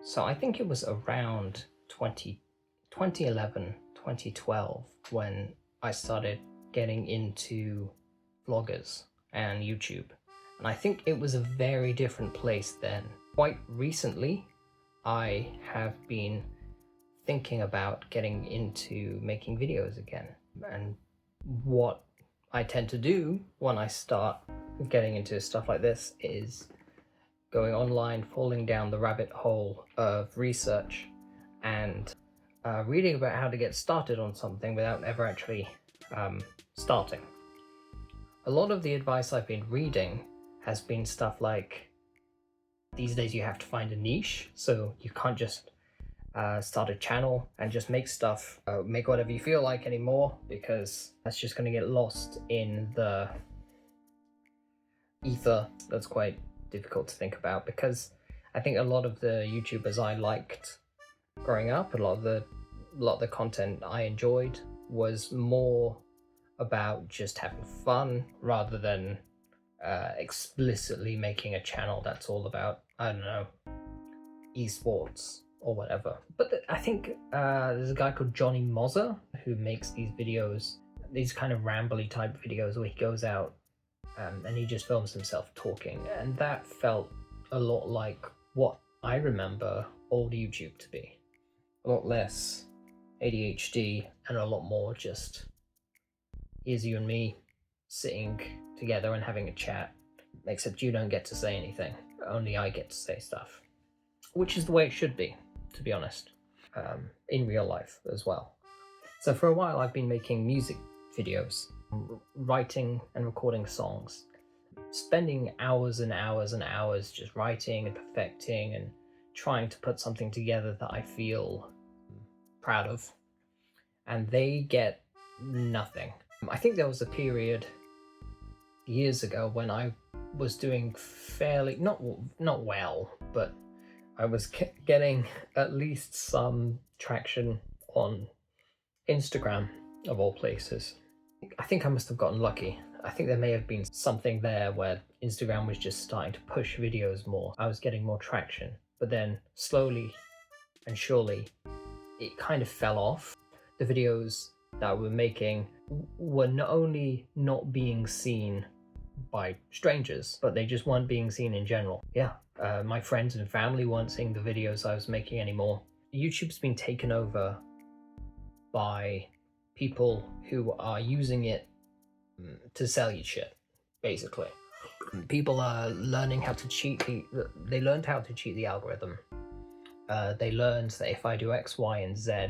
So I think it was around 2011, 2012 when I started getting into vloggers and YouTube. And I think it was a very different place then. Quite recently, I have been thinking about getting into making videos again. And what I tend to do when I start getting into stuff like this is going online, falling down the rabbit hole of research and reading about how to get started on something without ever actually starting. A lot of the advice I've been reading has been stuff like, these days you have to find a niche, so you can't just start a channel and just make stuff, make whatever you feel like anymore, because that's just going to get lost in the ether. That's quite difficult to think about, because I think a lot of the YouTubers I liked growing up, a lot of the content I enjoyed was more about just having fun rather than explicitly making a channel that's all about, I don't know, esports or whatever. But I think there's a guy called Johnny Mozza who makes these videos, these kind of rambly type videos where he goes out and he just films himself talking, and that felt a lot like what I remember old YouTube to be. A lot less ADHD and a lot more just, here's you and me sitting together and having a chat, except you don't get to say anything, only I get to say stuff, which is the way it should be, to be honest, in real life as well. So for a while I've been making music videos, writing and recording songs, spending hours and hours and hours just writing and perfecting and trying to put something together that I feel proud of, and they get nothing. I think there was a period years ago when I was doing fairly, not well, but I was getting at least some traction on Instagram, of all places. I think I must have gotten lucky. I think there may have been something there where Instagram was just starting to push videos more. I was getting more traction, but then slowly and surely it kind of fell off. The videos that we're making were not only not being seen by strangers, but they just weren't being seen in general. Yeah, my friends and family weren't seeing the videos I was making anymore. YouTube's been taken over by people who are using it to sell you shit, basically. People are learning how to cheat they learned how to cheat the algorithm. They learned that if I do X, Y, and Z,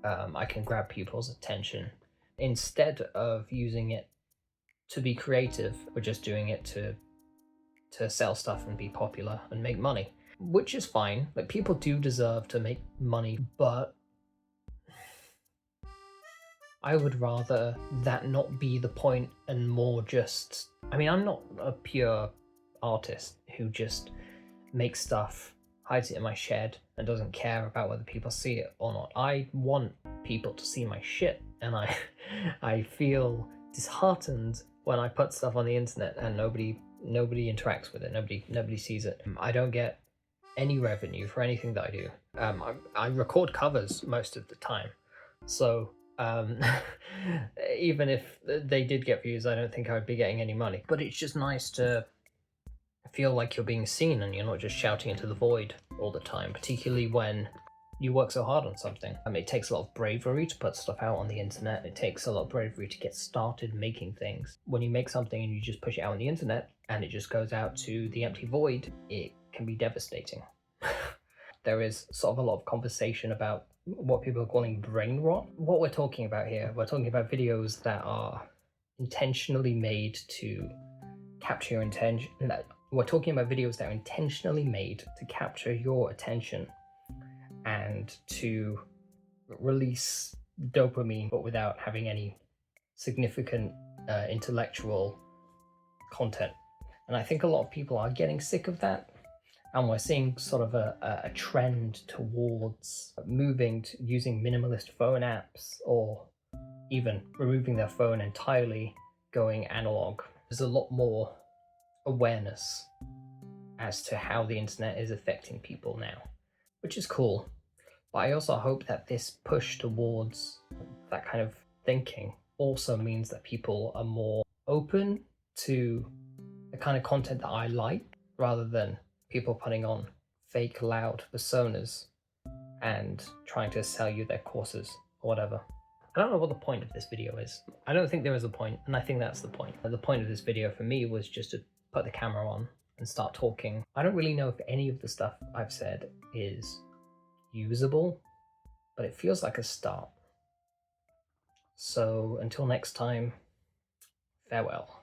I can grab people's attention. Instead of using it to be creative, we're just doing it to sell stuff and be popular and make money, which is fine. Like, people do deserve to make money, but I would rather that not be the point and more just, I mean, I'm not a pure artist who just makes stuff, hides it in my shed, and doesn't care about whether people see it or not. I want people to see my shit, and I feel disheartened when I put stuff on the internet and nobody interacts with it, nobody sees it. I don't get any revenue for anything that I do. I record covers most of the time, so even if they did get views, I don't think I would be getting any money. But it's just nice to feel like you're being seen and you're not just shouting into the void all the time, particularly when you work so hard on something. I mean, it takes a lot of bravery to put stuff out on the internet. It takes a lot of bravery to get started making things. When you make something and you just push it out on the internet and it just goes out to the empty void, it can be devastating. There is sort of a lot of conversation about what people are calling brain rot. What we're talking about here, we're talking about videos that are intentionally made to capture your attention. We're talking about videos that are intentionally made to capture your attention and to release dopamine, but without having any significant intellectual content. And I think a lot of people are getting sick of that. And we're seeing sort of a trend towards moving to using minimalist phone apps, or even removing their phone entirely, going analog. There's a lot more awareness as to how the internet is affecting people now. which is cool. But I also hope that this push towards that kind of thinking also means that people are more open to the kind of content that I like, rather than people putting on fake loud personas and trying to sell you their courses or whatever. I don't know what the point of this video is. I don't think there is a point, and I think that's the point. The point of this video for me was just to put the camera on and start talking. I don't really know if any of the stuff I've said is usable, but it feels like a start. So until next time, farewell.